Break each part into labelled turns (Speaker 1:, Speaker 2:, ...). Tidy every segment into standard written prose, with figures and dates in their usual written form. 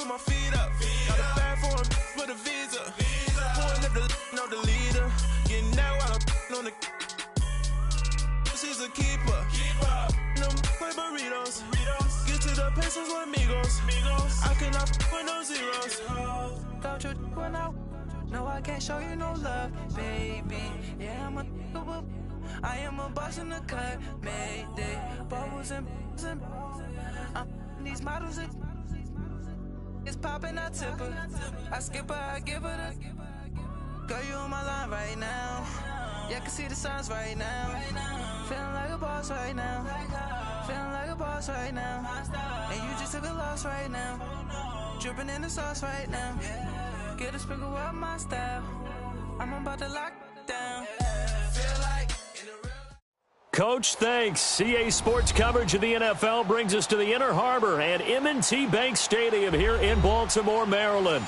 Speaker 1: with my feet up. Got a bag for him with a visa. Pulling up the leader. Getting that while I'm on the. She's a keeper. No play burritos. Get to the pesos with amigos. I cannot with no zeros.
Speaker 2: Don't you when no, I can't show you no love, baby. Yeah, I am a boss in the cut, mayday. Bubbles and these models it's popping, I tip her. I skip her, I give her the. Girl, you on my line right now. Yeah, I can see the signs right now. Feeling like a boss right now. Feeling like a boss right now. And you just took a loss right now. Dripping in the sauce right now. Get a sprinkle up my style. I'm about to lock down. Feel like
Speaker 3: Coach, thanks. CA Sports coverage of the NFL brings us to the Inner Harbor and M&T Bank Stadium here in Baltimore, Maryland.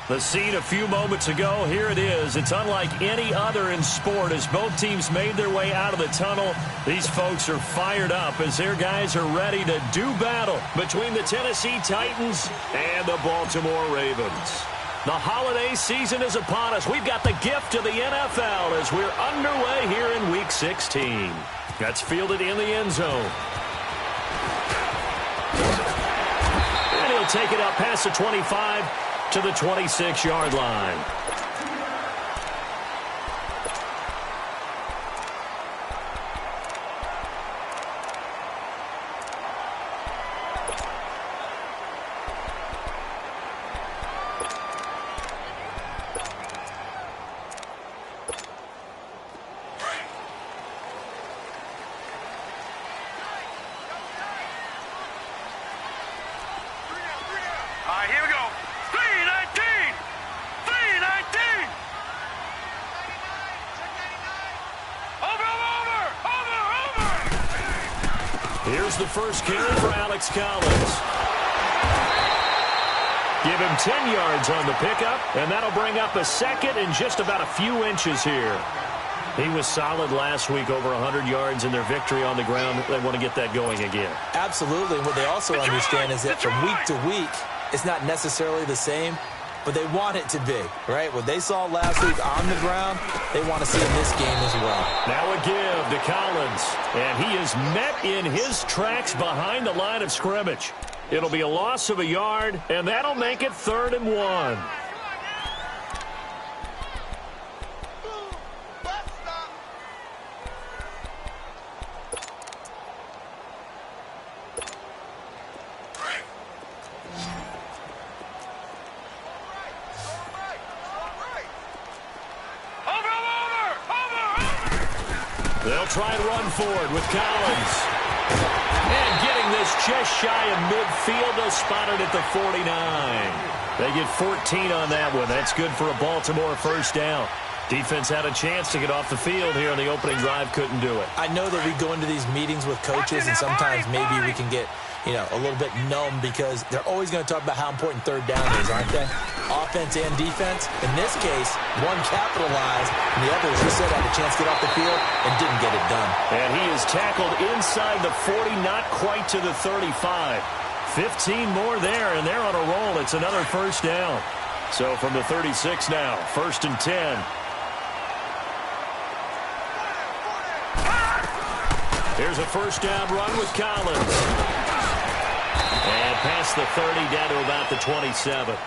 Speaker 3: The scene a few moments ago, here it is. It's unlike any other in sport as both teams made their way out of the tunnel. These folks are fired up as their guys are ready to do battle between the Tennessee Titans and the Baltimore Ravens. The holiday season is upon us. We've got the gift of the NFL as we're underway here in Week 16. That's fielded in the end zone. And he'll take it up past the 25 to the 26-yard line. Here's the first carry for Alex Collins. Give him 10 yards on the pickup, and that'll bring up a second and just about a few inches here. He was solid last week, over 100 yards in their victory on the ground. They want to get that going again.
Speaker 4: Absolutely. What they also understand is that from week to week, it's not necessarily the same, but they want it to be, right? What they saw last week on the ground, they want to see in this game as well. Now
Speaker 3: a give to Collins, and he is met in his tracks behind the line of scrimmage. It'll be a loss of a yard, and that'll make it 3rd and 1. They'll try and run forward with Collins. And getting this just shy of midfield, they'll spot it at the 49. They get 14 on that one. That's good for a Baltimore first down. Defense had a chance to get off the field here on the opening drive, couldn't do it.
Speaker 4: I know that we go into these meetings with coaches, and sometimes maybe we can get, a little bit numb because they're always going to talk about how important 3rd down is, aren't they? Offense and defense. In this case, one capitalized, and the other, as you said, had a chance to get off the field and didn't get it done.
Speaker 3: And he is tackled inside the 40, not quite to the 35. 15 more there, and they're on a roll. It's another first down. So from the 36 now, 1st and 10. Here's a first down run with Collins. And past the 30 down to about the 27.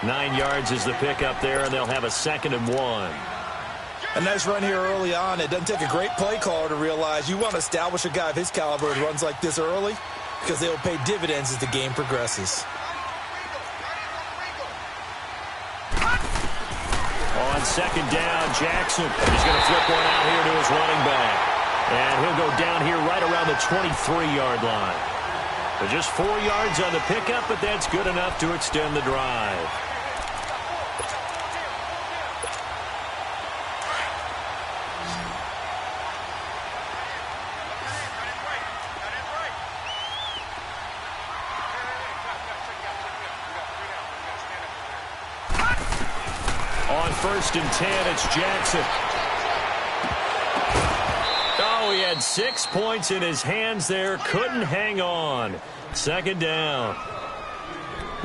Speaker 3: 9 yards is the pickup there, and they'll have a 2nd and 1.
Speaker 5: A nice run here early on. It doesn't take a great play caller to realize you want to establish a guy of his caliber who runs like this early because they will pay dividends as the game progresses.
Speaker 3: On 2nd down, Jackson. He's going to flip one out here to his running back. And he'll go down here right around the 23-yard line. But just 4 yards on the pickup, but that's good enough to extend the drive. On 1st and 10, it's Jackson. Oh, he had 6 points in his hands there. Couldn't hang on. 2nd down.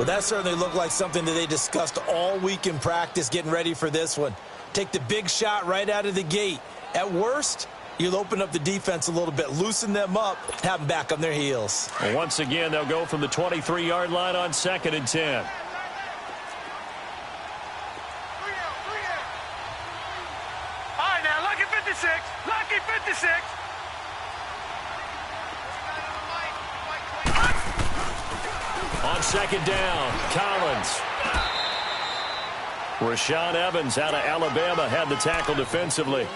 Speaker 5: Well, that certainly looked like something that they discussed all week in practice getting ready for this one. Take the big shot right out of the gate. At worst, you'll open up the defense a little bit, loosen them up, have them back on their heels.
Speaker 3: Well, once again, they'll go from the 23-yard line on 2nd and 10.
Speaker 6: All right, now, lucky 56. Lucky 56.
Speaker 3: On 2nd down, Collins. Rashaan Evans out of Alabama had the tackle defensively.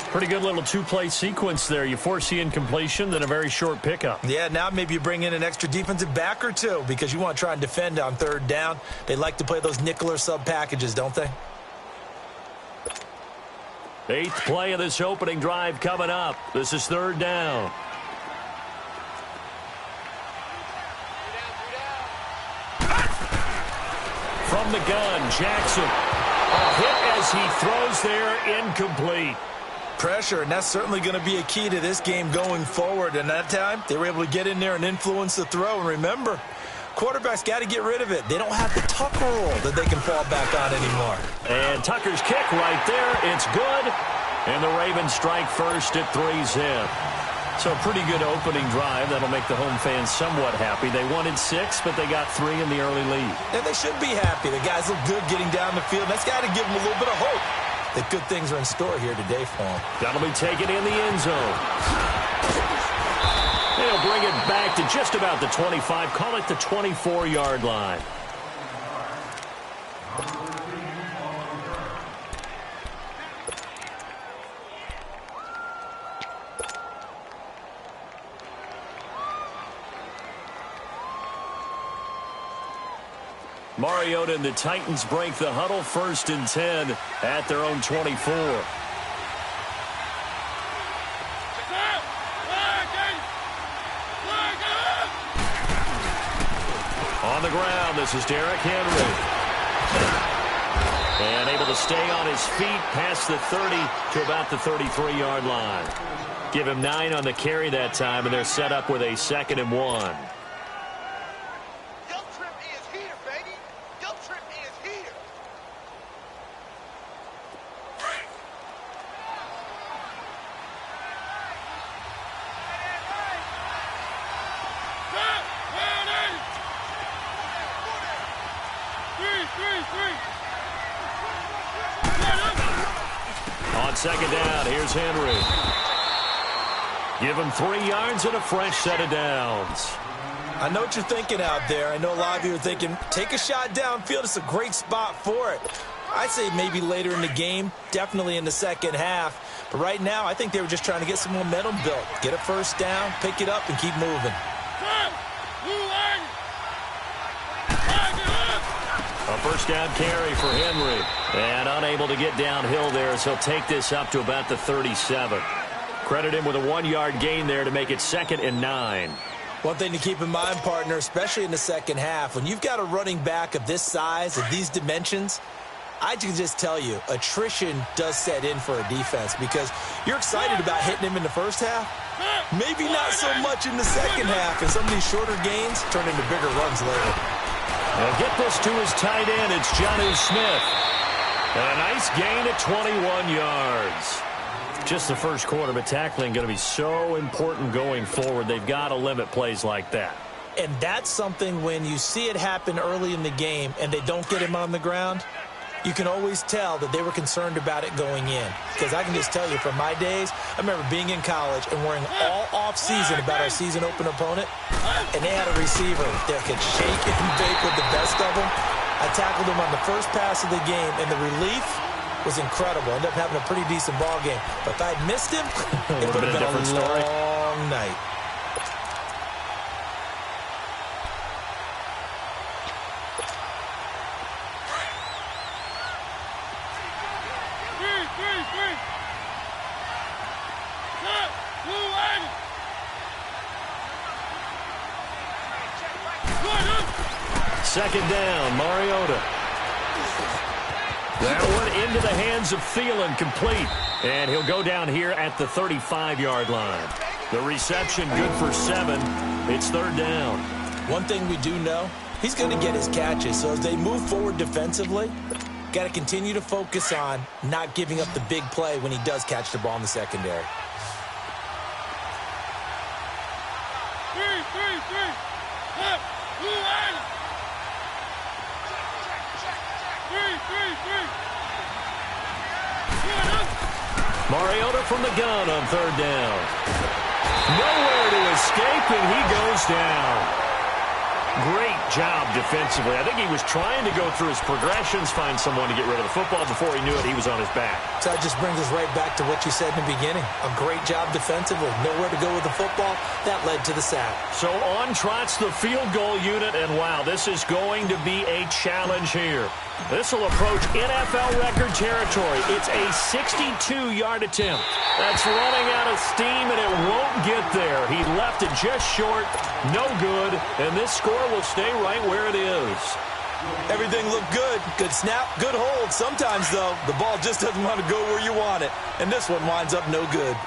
Speaker 3: Pretty good little two-play sequence there. You force the incompletion, then a very short pickup.
Speaker 5: Yeah, now maybe you bring in an extra defensive back or two because you want to try and defend on 3rd down. They like to play those nickel or sub packages, don't they?
Speaker 3: 8th play of this opening drive coming up. This is 3rd down. From the gun, Jackson. A hit as he throws there, incomplete.
Speaker 5: Pressure, and that's certainly going to be a key to this game going forward. And that time, they were able to get in there and influence the throw. And remember, quarterbacks got to get rid of it. They don't have the Tucker rule that they can fall back on anymore.
Speaker 3: And Tucker's kick right there. It's good. And the Ravens strike first at 3-zip. So a pretty good opening drive. That'll make the home fans somewhat happy. They wanted 6, but they got 3 in the early lead.
Speaker 5: And they should be happy. The guys look good getting down the field. That's got to give them a little bit of hope that good things are in store here today for them.
Speaker 3: That'll be taken in the end zone. They'll bring it back to just about the 25. Call it the 24-yard line. Mariota and the Titans break the huddle, 1st and 10 at their own 24. On the ground, this is Derrick Henry. And able to stay on his feet past the 30 to about the 33-yard line. Give him 9 on the carry that time, and they're set up with a 2nd and 1. On 2nd down, here's Henry. Give him 3 yards and a fresh set of downs.
Speaker 5: I know what you're thinking out there. I know a lot of you are thinking, take a shot downfield. It's a great spot for it. I'd say maybe later in the game, definitely in the second half. But right now, I think they were just trying to get some momentum built. Get a first down, pick it up, and keep moving.
Speaker 3: A first down carry for Henry. And unable to get downhill there as he'll take this up to about the 37. Credit him with a 1-yard gain there to make it 2nd and 9.
Speaker 5: One thing to keep in mind, partner, especially in the second half, when you've got a running back of this size, of these dimensions, I can just tell you, attrition does set in for a defense because you're excited about hitting him in the first half. Maybe not so much in the second half, and some of these shorter gains turn into bigger runs later.
Speaker 3: Now get this to his tight end. It's Jonnu Smith. And a nice gain at 21 yards. Just the first quarter, but tackling going to be so important going forward. They've got to limit plays like that.
Speaker 5: And that's something when you see it happen early in the game and they don't get him on the ground, you can always tell that they were concerned about it going in. Because I can just tell you from my days, I remember being in college and worrying all off-season about our season open opponent, and they had a receiver that could shake and bake with the best of them. I tackled him on the first pass of the game, and the relief was incredible. Ended up having a pretty decent ball game. But if I'd missed him, it would have been a long night.
Speaker 3: Second down, Mariota. That one into the hands of Thielen, complete. And he'll go down here at the 35-yard line. The reception good for 7. It's third down.
Speaker 5: One thing we do know, he's going to get his catches. So as they move forward defensively, got to continue to focus on not giving up the big play when he does catch the ball in the secondary.
Speaker 3: Mariota from the gun on third down. Nowhere to escape, and he goes down. Great job defensively. I think he was trying to go through his progressions, find someone to get rid of the football. Before he knew it, he was on his back.
Speaker 5: So that just brings us right back to what you said in the beginning. A great job defensively. Nowhere to go with the football. That led to the sack.
Speaker 3: So on trots the field goal unit, and wow, this is going to be a challenge here. This will approach NFL record territory. It's a 62-yard attempt. That's running out of steam, and it won't get there. He left it just short, no good, and this score will stay right where it is.
Speaker 5: Everything looked good. Good snap, good hold. Sometimes, though, the ball just doesn't want to go where you want it, and this one winds up no good.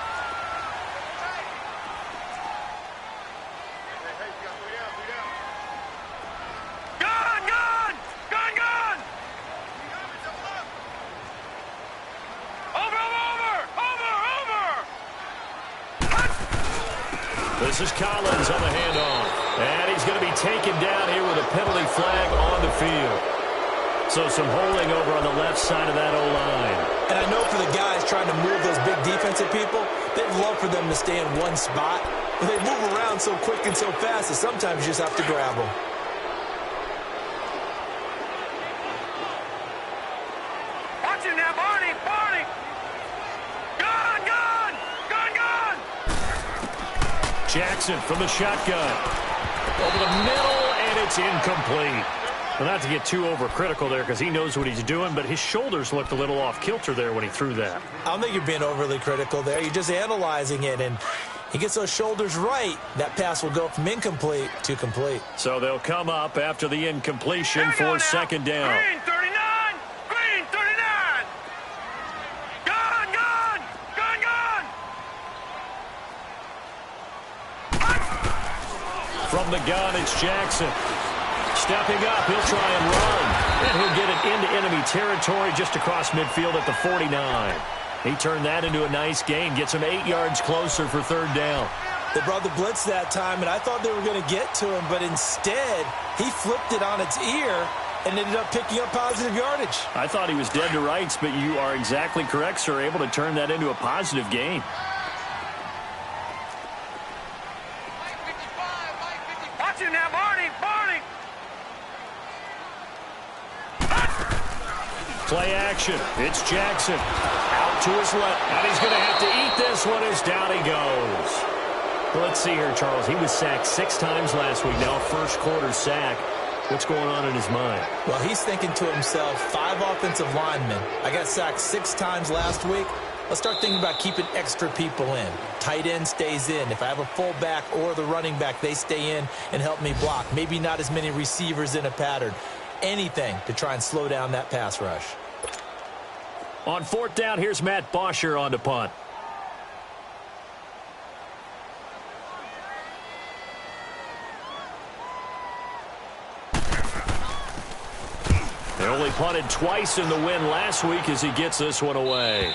Speaker 3: This is Collins on the handoff. And he's going to be taken down here with a penalty flag on the field. So some holding over on the left side of that O-line.
Speaker 5: And I know for the guys trying to move those big defensive people, they'd love for them to stay in one spot. But they move around so quick and so fast that sometimes you just have to grab them.
Speaker 6: Watch it now, Barney! Barney! Gun! Gun! Gun! Gun!
Speaker 3: Jackson from the shotgun. Over the middle, and it's incomplete. Well, not to get too overcritical there because he knows what he's doing, but his shoulders looked a little off kilter there when he threw that.
Speaker 5: I don't think you're being overly critical there. You're just analyzing it, and he gets those shoulders right. That pass will go from incomplete to complete.
Speaker 3: So they'll come up after the incompletion for second down.
Speaker 6: Green 39! Green 39! Gun! Gun! Gun! Gun!
Speaker 3: From the gun, it's Jackson. Stepping up, he'll try and run. And he'll get it into enemy territory just across midfield at the 49. He turned that into a nice gain, gets him 8 yards closer for third down.
Speaker 5: They brought the blitz that time, and I thought they were going to get to him, but instead, he flipped it on its ear and ended up picking up positive yardage.
Speaker 3: I thought he was dead to rights, but you are exactly correct, sir, able to turn that into a positive gain.
Speaker 6: Watch it now, Barney! Barney!
Speaker 3: Play action. It's Jackson. Out to his left. And he's going to have to eat this one as down he goes. Well, let's see here, Charles. He was sacked 6 times last week. Now first quarter sack. What's going on in his mind?
Speaker 5: Well, he's thinking to himself, 5 offensive linemen. I got sacked 6 times last week. Let's start thinking about keeping extra people in. Tight end stays in. If I have a fullback or the running back, they stay in and help me block. Maybe not as many receivers in a pattern. Anything to try and slow down that pass rush.
Speaker 3: On fourth down, here's Matt Bosher on to punt. They only punted twice in the win last week as he gets this one away.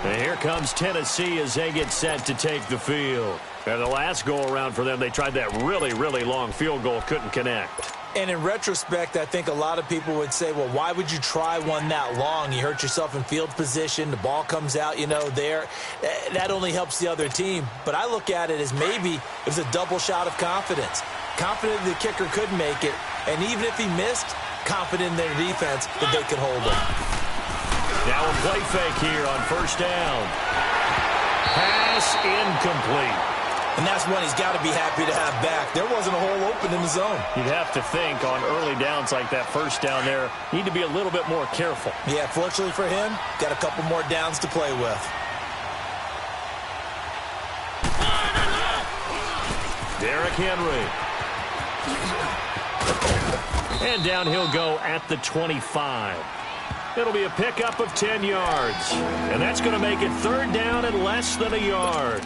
Speaker 3: And here comes Tennessee as they get set to take the field. And the last go-around for them, they tried that really, really long field goal, couldn't connect.
Speaker 5: And in retrospect, I think a lot of people would say, well, why would you try one that long? You hurt yourself in field position. The ball comes out, there. That only helps the other team. But I look at it as maybe it was a double shot of confidence. Confident the kicker could make it. And even if he missed, confident in their defense that they could hold him.
Speaker 3: Now a play fake here on first down. Pass incomplete.
Speaker 5: And that's one he's got to be happy to have back. There wasn't a hole open in the zone.
Speaker 3: You'd have to think on early downs like that first down there, need to be a little bit more careful.
Speaker 5: Yeah, fortunately for him, got a couple more downs to play with.
Speaker 3: Derrick Henry. And down he'll go at the 25. It'll be a pickup of 10 yards. And that's going to make it third down and less than a yard.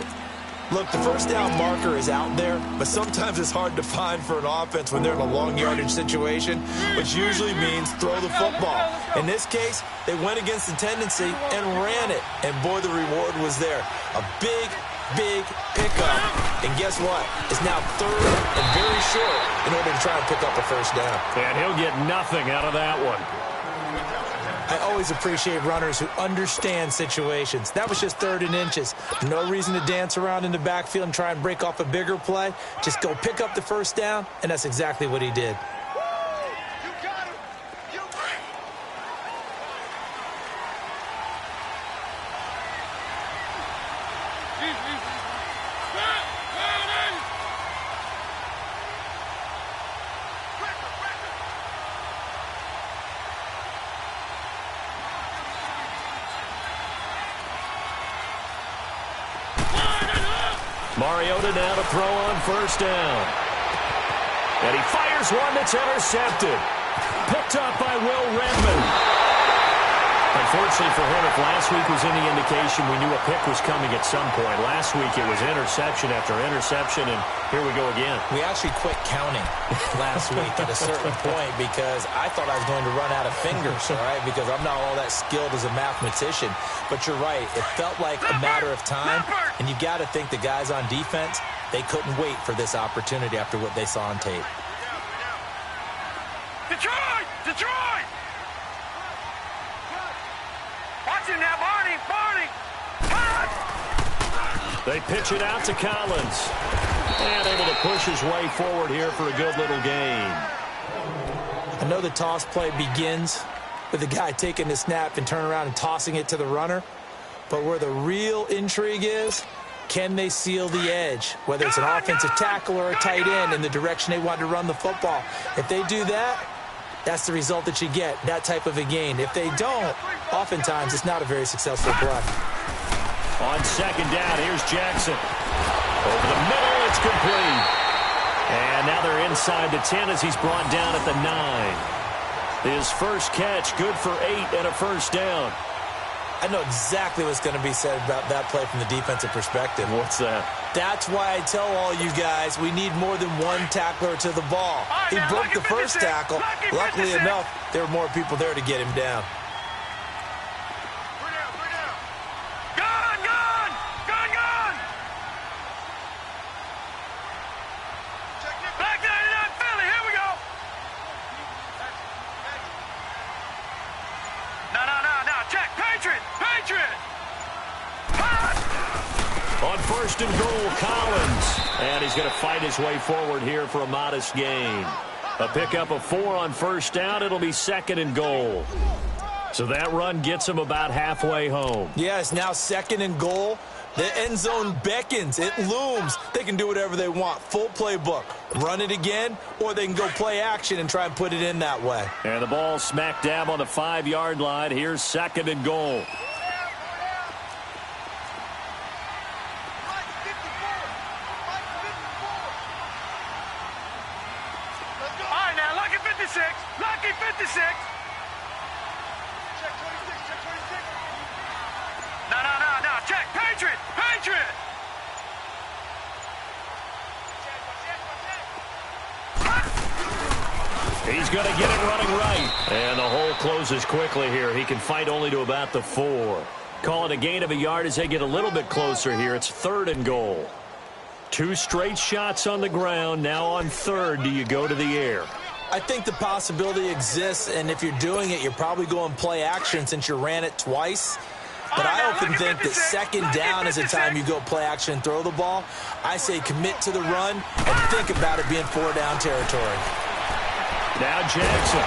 Speaker 5: Look, the first down marker is out there, but sometimes it's hard to find for an offense when they're in a long yardage situation, which usually means throw the football. In this case, they went against the tendency and ran it, and boy, the reward was there. A big pickup, and guess what? It's now third and very short in order to try and pick up a first down.
Speaker 3: And he'll get nothing out of that one.
Speaker 5: I always appreciate runners who understand situations. That was just 3rd and inches. No reason to dance around in the backfield and try and break off a bigger play. Just go pick up the first down, and that's exactly what he did.
Speaker 3: Mariota now to throw on first down. And he fires one that's intercepted. Picked up by Will Redmond. Unfortunately for him, if last week was any indication, we knew a pick was coming at some point. Last week it was interception after interception, and here we go again.
Speaker 5: We actually quit counting last week at a certain point because I thought I was going to run out of fingers, all right, because I'm not all that skilled as a mathematician. But you're right. It felt like a matter of time, and you've got to think the guys on defense, they couldn't wait for this opportunity after what they saw on tape.
Speaker 6: Detroit! Detroit! Watch him now, Barney! Barney!
Speaker 3: They pitch it out to Collins. And able to push his way forward here for a good little gain.
Speaker 5: I know the toss play begins with the guy taking the snap and turning around and tossing it to the runner. But where the real intrigue is, can they seal the edge? Whether it's an offensive tackle or a tight end in the direction they want to run the football. If they do that, that's the result that you get, that type of a gain. If they don't, oftentimes it's not a very successful play.
Speaker 3: On second down, here's Jackson. Over the middle, it's complete. And now they're inside the 10 as he's brought down at the 9. His first catch, good for 8 and a first down.
Speaker 5: I know exactly what's going to be said about that play from the defensive perspective.
Speaker 3: What's that?
Speaker 5: That's why I tell all you guys we need more than one tackler to the ball. He broke the first tackle. Luckily enough, there were more people there to get him down.
Speaker 3: On first and goal, Collins. And he's going to fight his way forward here for a modest gain. A pickup of 4 on first down. It'll be 2nd and goal. So that run gets him about halfway home.
Speaker 5: Yeah, it's now 2nd and goal. The end zone beckons. It looms. They can do whatever they want. Full playbook. Run it again, or they can go play action and try and put it in that way.
Speaker 3: And the ball smack dab on the 5-yard line. Here's 2nd and goal.
Speaker 6: Lucky 56. Check 26, check 26. No. Check. Patriot.
Speaker 3: He's going to get it running right. And the hole closes quickly here. He can fight only to about the 4. Call it a gain of a yard as they get a little bit closer here. It's 3rd and goal. 2 straight shots on the ground. Now on 3rd, do you go to the air?
Speaker 5: I think the possibility exists, and if you're doing it, you're probably going play action since you ran it twice. But I often think that 2nd down is the time you go play action and throw the ball. I say commit to the run and think about it being 4-down territory.
Speaker 3: Now Jackson.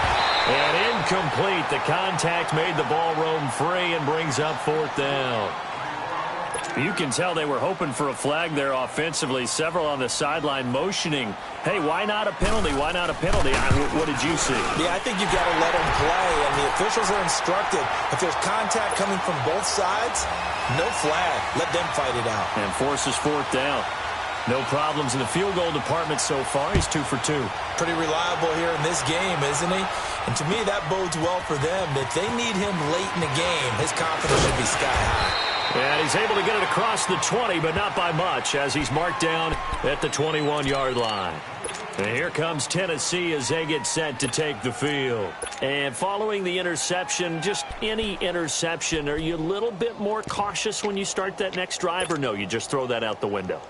Speaker 3: And incomplete. The contact made the ball roam free and brings up 4th down. You can tell they were hoping for a flag there offensively. Several on the sideline motioning, hey, why not a penalty? Why not a penalty? What did you see?
Speaker 5: Yeah, I think you've got to let them play, and the officials are instructed. If there's contact coming from both sides, no flag. Let them fight it out.
Speaker 3: And forces 4th down. No problems in the field goal department so far. He's 2 for 2.
Speaker 5: Pretty reliable here in this game, isn't he? And to me, that bodes well for them. If they need him late in the game, his confidence should be sky high.
Speaker 3: And he's able to get it across the 20, but not by much, as he's marked down at the 21-yard line. And here comes Tennessee as they get set to take the field. And following the interception, just any interception, are you a little bit more cautious when you start that next drive, or no, you just throw that out the window?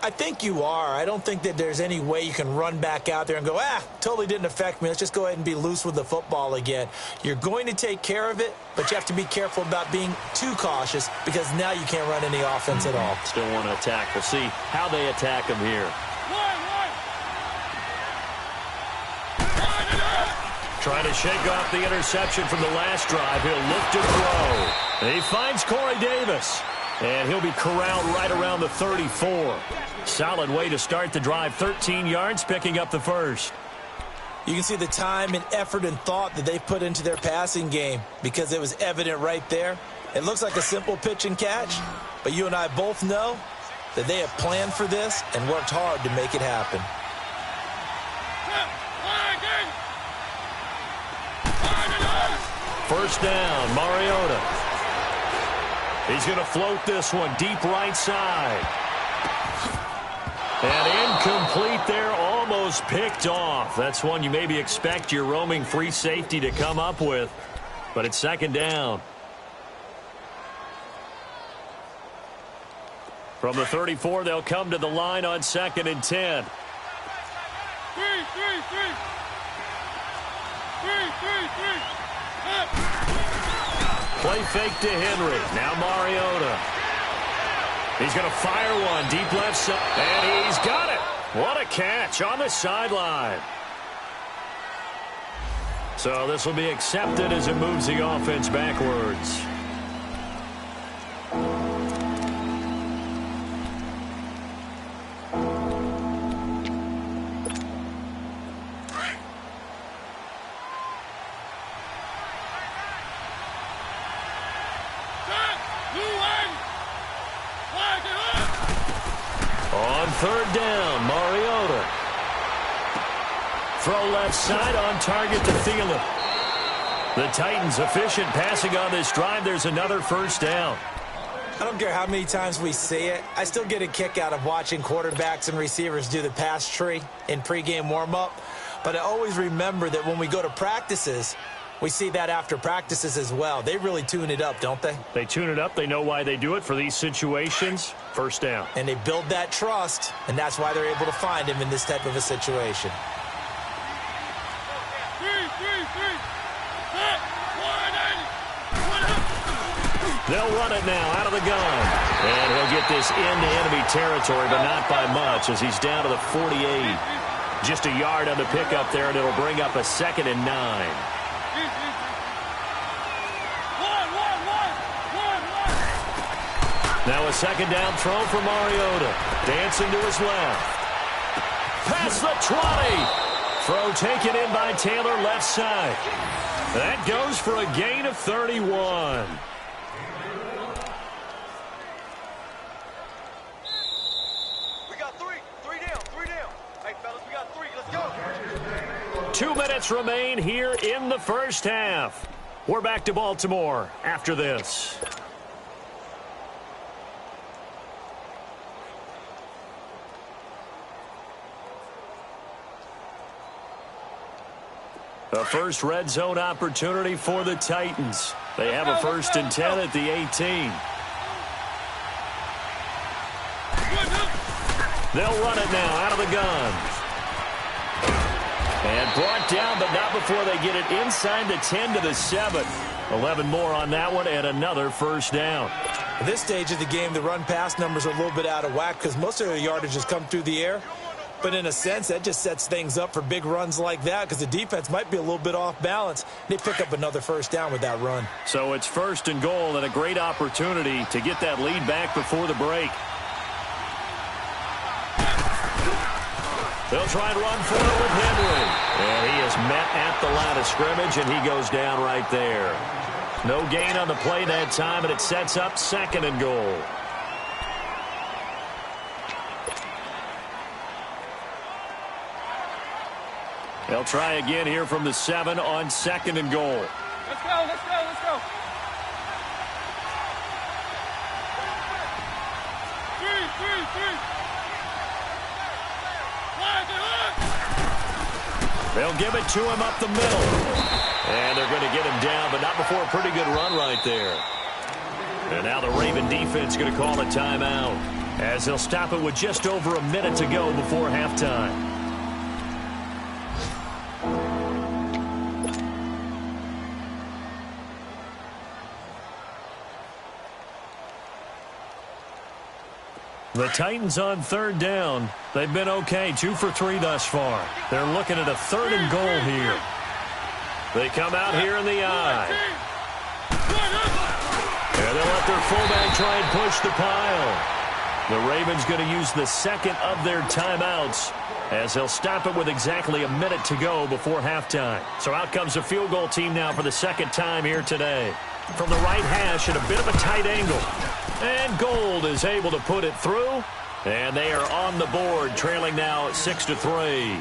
Speaker 5: I think you are. I don't think that there's any way you can run back out there and go, totally didn't affect me. Let's just go ahead and be loose with the football again. You're going to take care of it, but you have to be careful about being too cautious because now you can't run any offense at all.
Speaker 3: Still want to attack. We'll see how they attack him here. Trying to shake off the interception from the last drive. He'll look to throw. He finds Corey Davis. And he'll be corralled right around the 34. Solid way to start the drive. 13 yards, picking up the first.
Speaker 5: You can see the time and effort and thought that they put into their passing game because it was evident right there. It looks like a simple pitch and catch, but you and I both know that they have planned for this and worked hard to make it happen.
Speaker 3: First down, Mariota. He's going to float this one deep right side. And incomplete there, almost picked off. That's one you maybe expect your roaming free safety to come up with. But it's second down. From the 34, they'll come to the line on 2nd and 10. Play fake to Henry. Now Mariota. He's going to fire one deep left side. And he's got it. What a catch on the sideline. So this will be accepted as it moves the offense backwards. Third down, Mariota. Throw left side on target to Thielen. The Titans efficient passing on this drive. There's another first down.
Speaker 5: I don't care how many times we see it. I still get a kick out of watching quarterbacks and receivers do the pass tree in pregame warm-up. But I always remember that when we go to practices, we see that after practices as well. They really tune it up, don't they?
Speaker 3: They tune it up. They know why they do it for these situations. First down.
Speaker 5: And they build that trust, and that's why they're able to find him in this type of a situation.
Speaker 3: They'll run it now out of the gun. And he'll get this into enemy territory, but not by much as he's down to the 48. Just a yard on the pickup there, and it'll bring up a 2nd and 9. Now a second down throw for Mariota. Dancing to his left. Past the 20. Throw taken in by Taylor left side. That goes for a gain of 31.
Speaker 6: We got three down. Hey, fellas, we got 3. Let's go.
Speaker 3: 2 minutes remain here in the first half. We're back to Baltimore after this. A first red zone opportunity for the Titans. They have a 1st and 10 at the 18. They'll run it now out of the gun. And brought down, but not before they get it inside the 10 to the 7. 11 more on that one and another first down.
Speaker 5: At this stage of the game, the run-pass numbers are a little bit out of whack because most of their yardage has come through the air. But in a sense, that just sets things up for big runs like that because the defense might be a little bit off balance. They pick up another first down with that run.
Speaker 3: So it's 1st and goal and a great opportunity to get that lead back before the break. They'll try and run for it with Henry. And he is met at the line of scrimmage, and he goes down right there. No gain on the play that time, and it sets up 2nd and goal. They'll try again here from the 7 on 2nd and goal.
Speaker 6: Let's go.
Speaker 3: They'll give it to him up the middle. And they're going to get him down, but not before a pretty good run right there. And now the Raven defense going to call a timeout, as they'll stop it with just over a minute to go before halftime. The Titans on third down. They've been okay, 2 for 3 thus far. They're looking at a 3rd and goal here. They come out here in the I. And they'll let their fullback try and push the pile. The Ravens going to use the second of their timeouts, as they'll stop it with exactly a minute to go before halftime. So out comes the field goal team now for the second time here today. From the right hash at a bit of a tight angle. And Gold is able to put it through. And they are on the board, trailing now 6-3.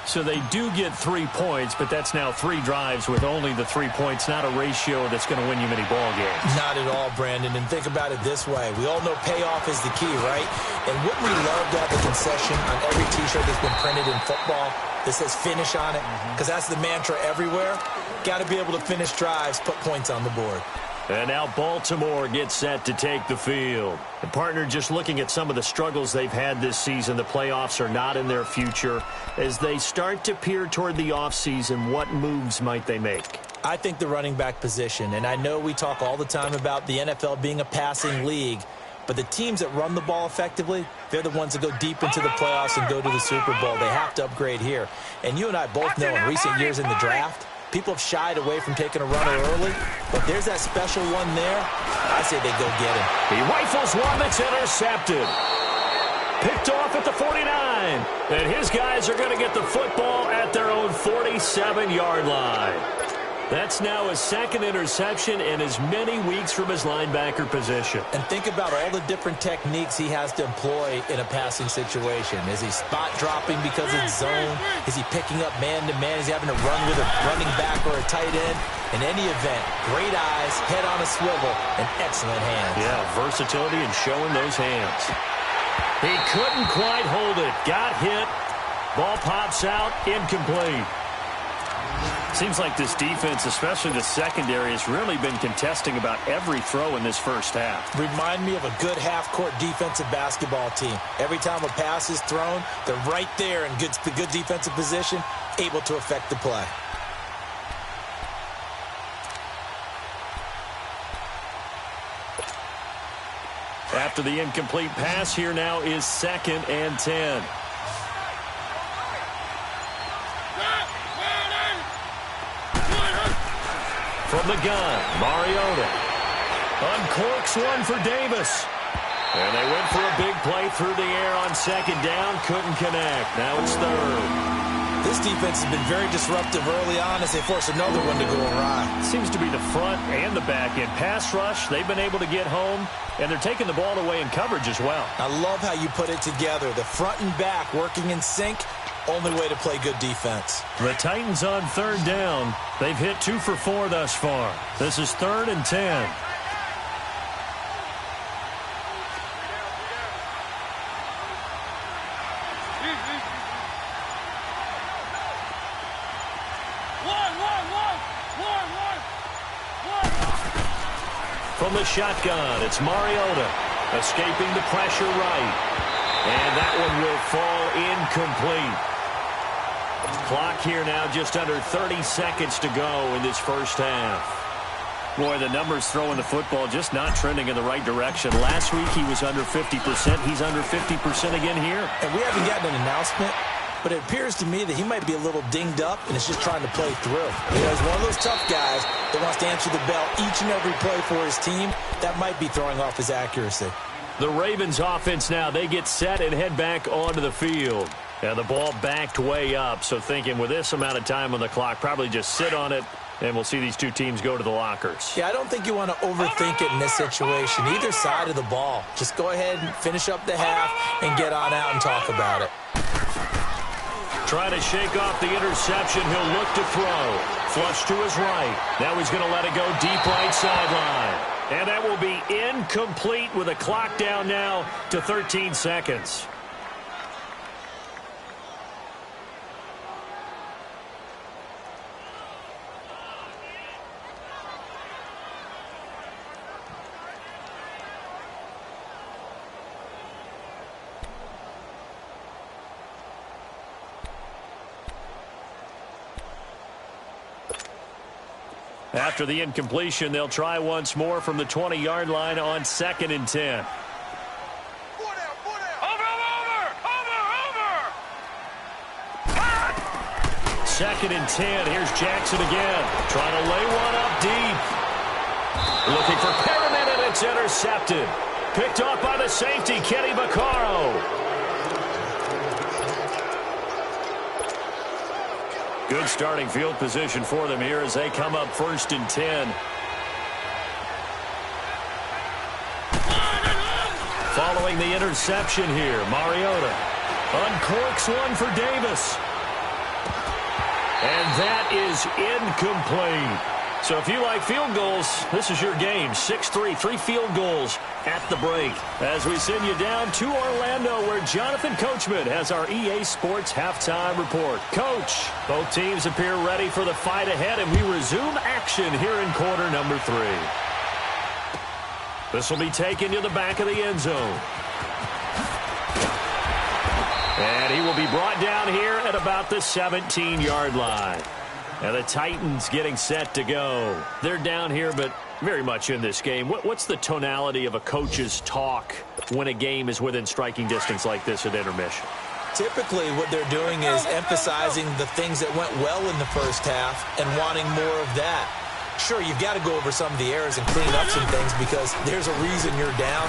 Speaker 3: So they do get 3 points, but that's now 3 drives with only the 3 points, not a ratio that's going to win you many ball games.
Speaker 5: Not at all, Brandon. And think about it this way. We all know payoff is the key, right? And wouldn't we love to have the concession on every T-shirt that's been printed in football that says finish on it? Because that's the mantra everywhere. Got to be able to finish drives, put points on the board.
Speaker 3: And now Baltimore gets set to take the field. And partner, just looking at some of the struggles they've had this season, the playoffs are not in their future. As they start to peer toward the offseason, what moves might they make?
Speaker 5: I think the running back position, and I know we talk all the time about the NFL being a passing league, but the teams that run the ball effectively, they're the ones that go deep into the playoffs and go to the Super Bowl. They have to upgrade here. And you and I both know in recent years in the draft, people have shied away from taking a runner early, but there's that special one there. I say they go get him.
Speaker 3: He rifles one that's intercepted. Picked off at the 49. And his guys are going to get the football at their own 47-yard line. That's now his second interception in as many weeks from his linebacker position.
Speaker 5: And think about all the different techniques he has to employ in a passing situation. Is he spot dropping because it's zone? Is he picking up man-to-man? Is he having to run with a running back or a tight end? In any event, great eyes, head on a swivel, and excellent hands.
Speaker 3: Yeah, versatility and showing those hands. He couldn't quite hold it. Got hit. Ball pops out. Incomplete. Seems like this defense, especially the secondary, has really been contesting about every throw in this first half.
Speaker 5: Remind me of a good half-court defensive basketball team. Every time a pass is thrown, they're right there in good defensive position, able to affect the play.
Speaker 3: After the incomplete pass, here now is 2nd and 10. From the gun, Mariota uncorks one for Davis. And they went for a big play through the air on 2nd down. Couldn't connect. Now it's 3rd.
Speaker 5: This defense has been very disruptive early on as they force another one to go awry.
Speaker 3: Seems to be the front and the back end. Pass rush, they've been able to get home, and they're taking the ball away in coverage as well.
Speaker 5: I love how you put it together. The front and back working in sync. Only way to play good defense.
Speaker 3: The Titans on 3rd down. They've hit 2 for 4 thus far. This is 3rd and 10. From the shotgun, it's Mariota escaping the pressure right. And that one will fall incomplete. Clock here now, just under 30 seconds to go in this first half. Boy, the numbers throwing the football just not trending in the right direction. Last week he was under 50%. He's under 50% again here.
Speaker 5: And we haven't gotten an announcement, but it appears to me that he might be a little dinged up and is just trying to play through. You know, he's one of those tough guys that wants to answer the bell each and every play for his team. That might be throwing off his accuracy.
Speaker 3: The Ravens offense now, they get set and head back onto the field. And the ball backed way up, so thinking with this amount of time on the clock, probably just sit on it, and we'll see these two teams go to the lockers.
Speaker 5: Yeah, I don't think you want to overthink it in this situation. Either side of the ball. Just go ahead and finish up the half and get on out and talk about it.
Speaker 3: Trying to shake off the interception. He'll look to throw. Flush to his right. Now he's going to let it go deep right sideline. And that will be incomplete with a clock down now to 13 seconds. After the incompletion, they'll try once more from the 20-yard line on 2nd and 10.
Speaker 6: Over!
Speaker 3: Second and 10. Here's Jackson again. Trying to lay one up deep. Looking for Perriman, and it's intercepted. Picked off by the safety, Kenny Vaccaro. Good starting field position for them here as they come up 1st and 10. Following the interception here, Mariota uncorks one for Davis. And that is incomplete. So if you like field goals, this is your game. 6-3, 3 field goals at the break. As we send you down to Orlando, where Jonathan Coachman has our EA Sports halftime report. Coach, both teams appear ready for the fight ahead, and we resume action here in quarter number 3. This will be taken to the back of the end zone. And he will be brought down here at about the 17-yard line. And the Titans getting set to go. They're down here, but very much in this game. What's the tonality of a coach's talk when a game is within striking distance like this at intermission?
Speaker 5: Typically, what they're doing is emphasizing the things that went well in the first half and wanting more of that. Sure, you've got to go over some of the errors and clean up some things because there's a reason you're down.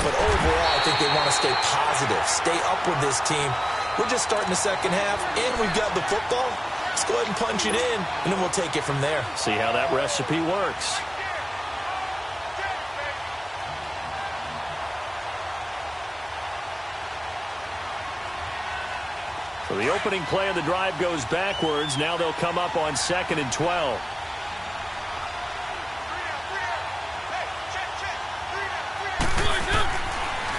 Speaker 5: But overall, I think they want to stay positive, stay up with this team. We're just starting the second half, and we've got the football. Let's go ahead and punch it in, and then we'll take it from there.
Speaker 3: See how that recipe works. So the opening play of the drive goes backwards. Now they'll come up on 2nd and 12.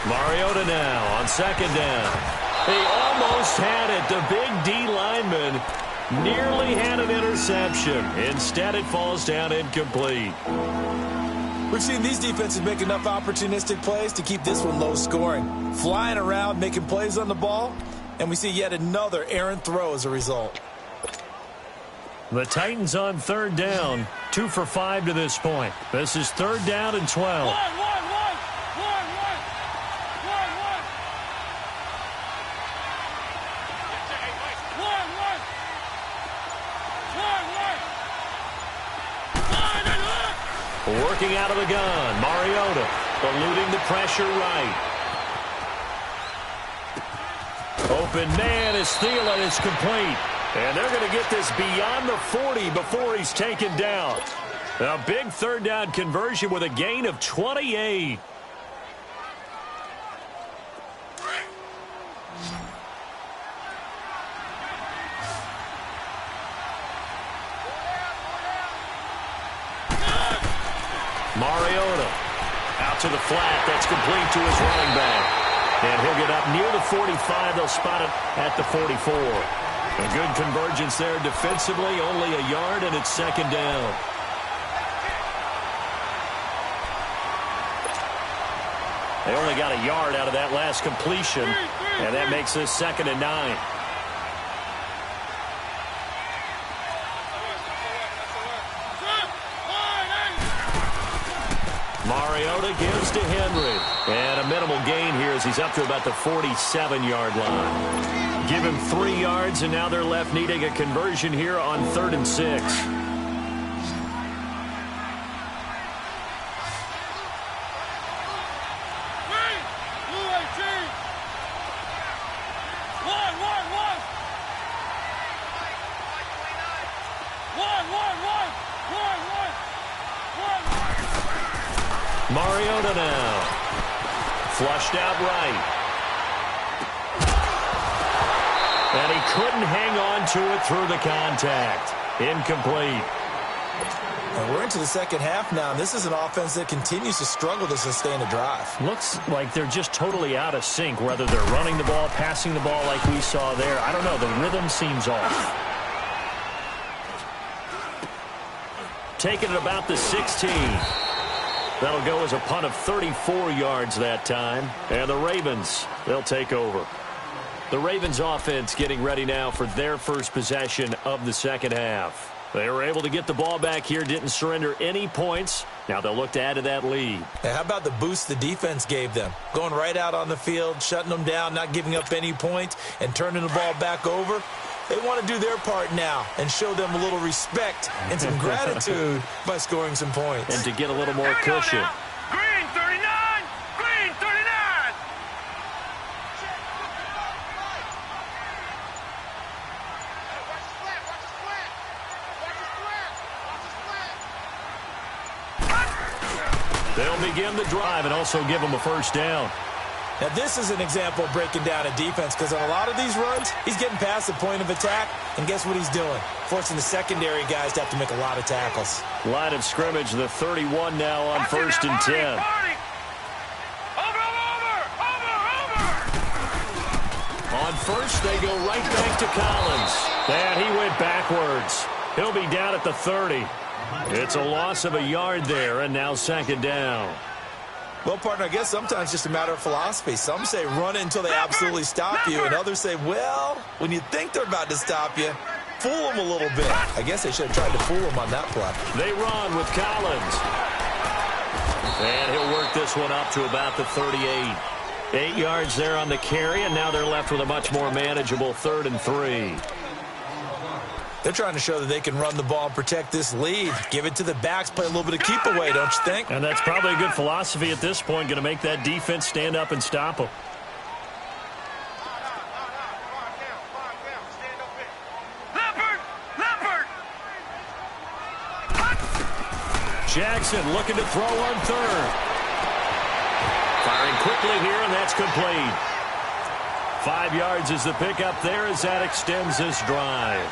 Speaker 3: Mariota now on 2nd down. He almost had it. The big D lineman nearly had an interception. Instead, it falls down incomplete.
Speaker 5: We've seen these defenses make enough opportunistic plays to keep this one low scoring. Flying around, making plays on the ball, and we see yet another errant throw as a result.
Speaker 3: The Titans on 3rd down, 2 for 5 to this point. This is 3rd down and 12. Working out of the gun, Mariota eluding the pressure right. Open man is Thielen, is complete. And they're going to get this beyond the 40 before he's taken down. A big 3rd down conversion with a gain of 28. Mariota out to the flat. That's complete to his running back. And he'll get up near the 45. They'll spot it at the 44. A good convergence there defensively. Only a yard, and it's 2nd down. They only got a yard out of that last completion, and that makes this 2nd and 9. Mariota gives to Henry. And a minimal gain here as he's up to about the 47-yard line. Give him 3 yards, and now they're left needing a conversion here on 3rd and 6. Mariota now. Flushed out right. And he couldn't hang on to it through the contact. Incomplete.
Speaker 5: And we're into the second half now, and this is an offense that continues to struggle to sustain a drive.
Speaker 3: Looks like they're just totally out of sync, whether they're running the ball, passing the ball like we saw there. I don't know. The rhythm seems off. Taking it about the 16. That'll go as a punt of 34 yards that time. And the Ravens, they'll take over. The Ravens offense getting ready now for their first possession of the second half. They were able to get the ball back here, didn't surrender any points. Now they'll look to add to that lead.
Speaker 5: Hey, how about the boost the defense gave them? Going right out on the field, shutting them down, not giving up any points, and turning the ball back over. They want to do their part now and show them a little respect and some gratitude by scoring some points.
Speaker 3: And to get a little more cushion.
Speaker 6: Green 39! Green 39!
Speaker 3: They'll begin the drive and also give them a first down.
Speaker 5: Now, this is an example of breaking down a defense because on a lot of these runs, he's getting past the point of attack, and guess what he's doing? Forcing the secondary guys to have to make a lot of tackles.
Speaker 3: Line of scrimmage, the 31 now on first and 10. On first, they go right back to Collins. And he went backwards. He'll be down at the 30. It's a loss of a yard there, and now second down.
Speaker 5: Well, partner, I guess sometimes it's just a matter of philosophy. Some say run it until they absolutely stop you, and others say, well, when you think they're about to stop you, fool them a little bit. I guess they should have tried to fool them on that play.
Speaker 3: They run with Collins. And he'll work this one up to about the 38. 8 yards there on the carry, and now they're left with a much more manageable 3rd and 3.
Speaker 5: They're trying to show that they can run the ball and protect this lead. Give it to the backs, play a little bit of keep away, don't you think?
Speaker 3: And that's probably a good philosophy at this point, going to make that defense stand up and stop them. Jackson looking to throw on 3rd. Firing quickly here, and that's complete. 5 yards is the pickup there as that extends this drive.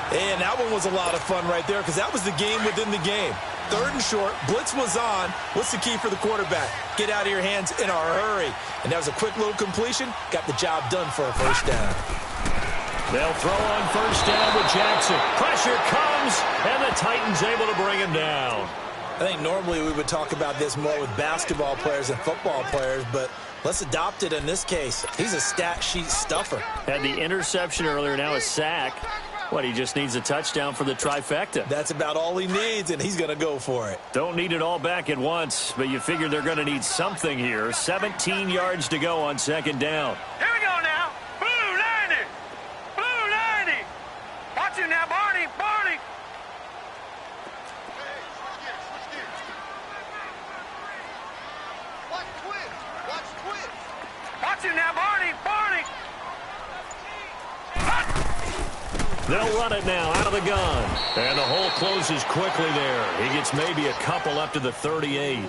Speaker 5: And that one was a lot of fun right there because that was the game within the game. 3rd and short, blitz was on. What's the key for the quarterback? Get out of your hands in a hurry. And that was a quick little completion. Got the job done for a first down.
Speaker 3: They'll throw on first down with Jackson. Pressure comes, and the Titans able to bring him down.
Speaker 5: I think normally we would talk about this more with basketball players and football players, but let's adopt it in this case. He's a stat sheet stuffer.
Speaker 3: Had the interception earlier, now a sack. What, he just needs a touchdown for the trifecta.
Speaker 5: That's about all he needs, and he's going to go for it.
Speaker 3: Don't need it all back at once, but you figure they're going to need something here. 17 yards to go on second down.
Speaker 6: Here we go now. Blue 90. Blue 90. Watch it now, Barney. Barney. Watch twist. Watch twist. Watch it now, Barney. Barney.
Speaker 3: They'll run it now out of the gun. And the hole closes quickly there. He gets maybe a couple up to the 38.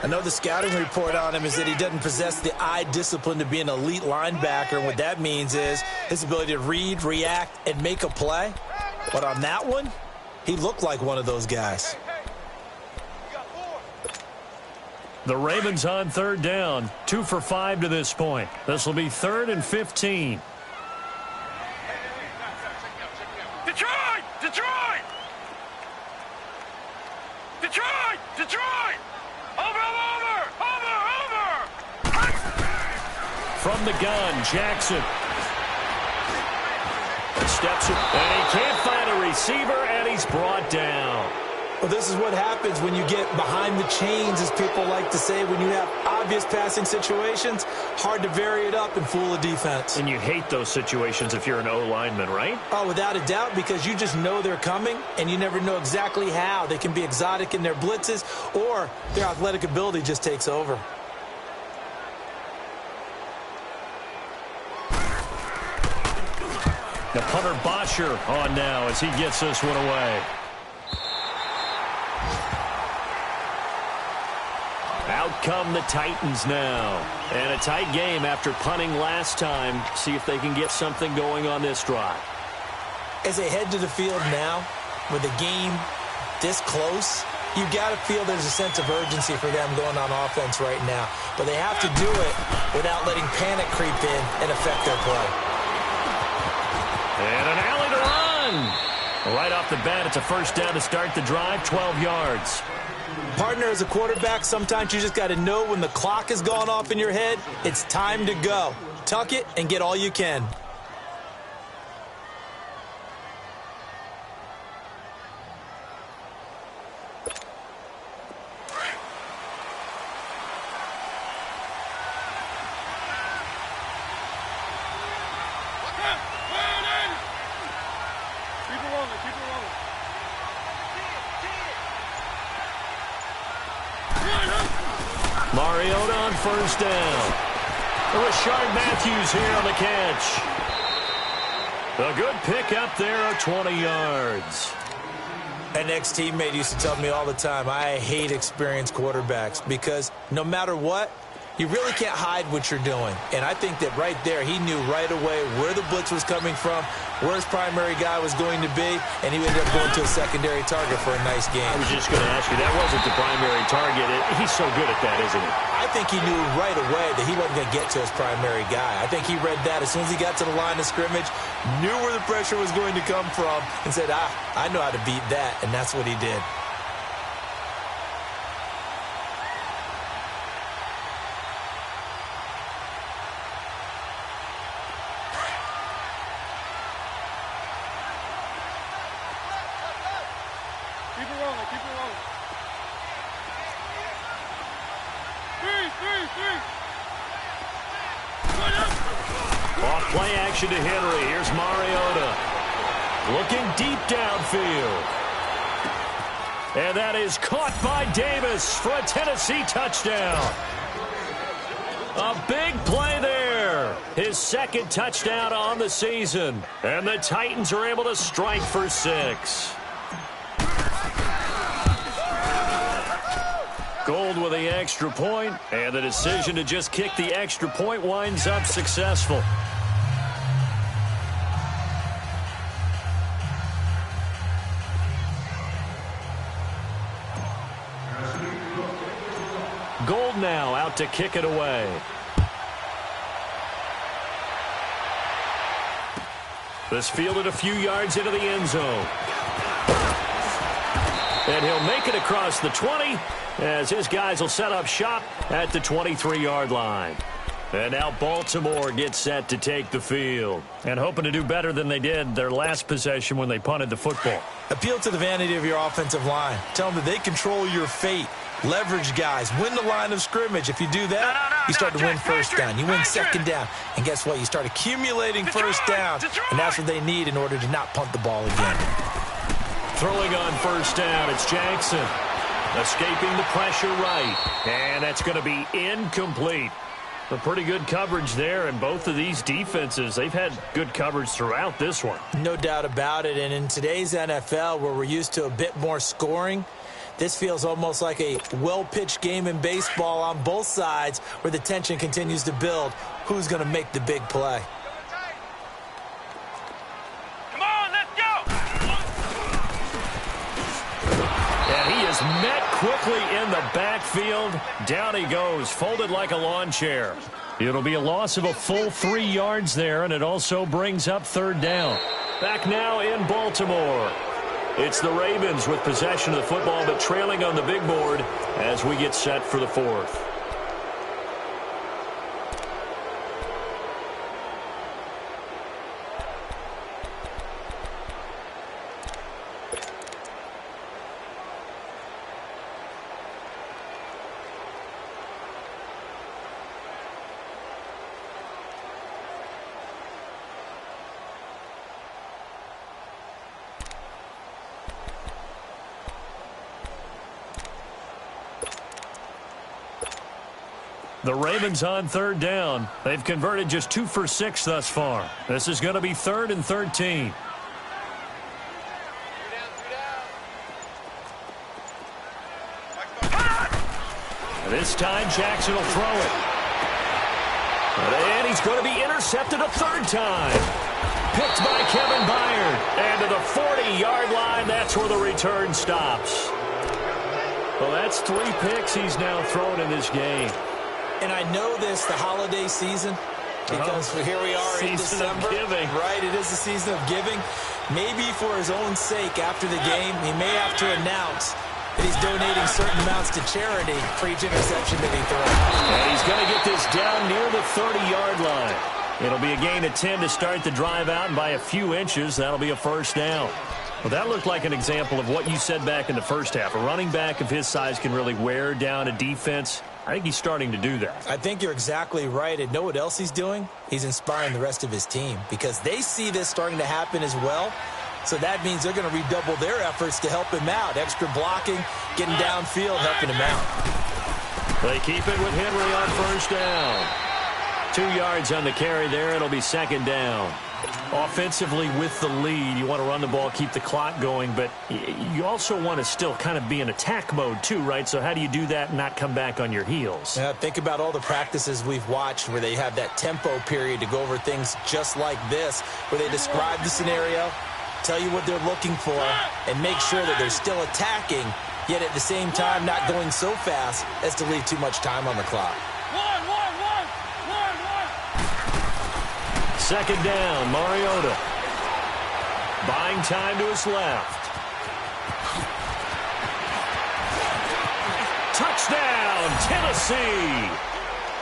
Speaker 5: I know the scouting report on him is that he doesn't possess the eye discipline to be an elite linebacker. And what that means is his ability to read, react, and make a play. But on that one, he looked like one of those guys.
Speaker 3: The Ravens on 3rd down. 2 for 5 to this point. This will be 3rd and 15.
Speaker 6: Detroit! Detroit! Detroit! Detroit! Over!
Speaker 3: From the gun, Jackson. Steps it, and he can't find a receiver, and he's brought down.
Speaker 5: Well, this is what happens when you get behind the chains, as people like to say. When you have obvious passing situations, hard to vary it up and fool a defense.
Speaker 3: And you hate those situations if you're an O-lineman, right?
Speaker 5: Oh, without a doubt, because you just know they're coming, and you never know exactly how. They can be exotic in their blitzes, or their athletic ability just takes over.
Speaker 3: The punter Bosher on now as he gets this one away. Out come the Titans now. And a tight game after punting last time. See if they can get something going on this drive.
Speaker 5: As they head to the field now, with a game this close, you got to feel there's a sense of urgency for them going on offense right now. But they have to do it without letting panic creep in and affect their play.
Speaker 3: And an alley to run. Right off the bat, it's a first down to start the drive, 12 yards.
Speaker 5: Partner, as a quarterback, sometimes you just got to know when the clock has gone off in your head, it's time to go. Tuck it and get all you can.
Speaker 3: Mariota on first down. Rashard Matthews here on the catch. A good pick up there, 20 yards.
Speaker 5: An ex-teammate used to tell me all the time, I hate experienced quarterbacks because no matter what, you really can't hide what you're doing. And I think that right there, he knew right away where the blitz was coming from, where his primary guy was going to be, and he ended up going to a secondary target for a nice game.
Speaker 3: I was just going to ask you, that wasn't the primary target. He's so good at that, isn't he?
Speaker 5: I think he knew right away that he wasn't going to get to his primary guy. I think he read that as soon as he got to the line of scrimmage, knew where the pressure was going to come from, and said, I know how to beat that, and that's what he did.
Speaker 3: Off play action to Henry. Here's Mariota. Looking deep downfield. And that is caught by Davis for a Tennessee touchdown. A big play there. His second touchdown on the season. And the Titans are able to strike for 6. Gold with the extra point, and the decision to just kick the extra point winds up successful. Gold now out to kick it away. This fielded a few yards into the end zone. And he'll make it across the 20 as his guys will set up shop at the 23-yard line. And now Baltimore gets set to take the field. And hoping to do better than they did their last possession when they punted the football.
Speaker 5: Appeal to the vanity of your offensive line. Tell them that they control your fate. Leverage guys. Win the line of scrimmage. If you do that, you start to win first down. You win second down. And guess what? You start accumulating first downs. And that's what they need in order to not punt the ball again.
Speaker 3: Throwing on first down, it's Jackson. Escaping the pressure right. And that's going to be incomplete. A pretty good coverage there, and both of these defenses, they've had good coverage throughout this one.
Speaker 5: No doubt about it, and in today's NFL, where we're used to a bit more scoring, this feels almost like a well-pitched game in baseball on both sides where the tension continues to build. Who's going to make the big play?
Speaker 3: Met quickly in the backfield. Down he goes, folded like a lawn chair. It'll be a loss of a full 3 yards there, and it also brings up third down. Back now in Baltimore. It's the Ravens with possession of the football, but trailing on the big board as we get set for the fourth. The Ravens on third down. They've converted just 2 for 6 thus far. This is going to be 3rd and 13. This time Jackson will throw it. And he's going to be intercepted a third time. Picked by Kevin Byard. And to the 40-yard line. That's where the return stops. Well, that's 3 picks he's now thrown in this game.
Speaker 5: And I know this, the holiday season, because here we are in December.
Speaker 3: Giving.
Speaker 5: Right, it is the season of giving. Maybe for his own sake, after the game, he may have to announce that he's donating certain amounts to charity for each interception that he throws.
Speaker 3: And he's going to get this down near the 30-yard line. It'll be a gain of 10 to start the drive out, and by a few inches, that'll be a first down. Well, that looked like an example of what you said back in the first half. A running back of his size can really wear down a defense. I think he's starting to do that.
Speaker 5: I think you're exactly right. And know what else he's doing? He's inspiring the rest of his team because they see this starting to happen as well. So that means they're going to redouble their efforts to help him out. Extra blocking, getting downfield, helping him out.
Speaker 3: They keep it with Henry on first down. 2 yards on the carry there. It'll be second down. Offensively with the lead, you want to run the ball, keep the clock going, but you also want to still kind of be in attack mode too, right? So how do you do that and not come back on your heels?
Speaker 5: Yeah, think about all the practices we've watched where they have that tempo period to go over things just like this, where they describe the scenario, tell you what they're looking for, and make sure that they're still attacking, yet at the same time not going so fast as to leave too much time on the clock.
Speaker 3: Second down, Mariota. Buying time to his left. Touchdown, Tennessee.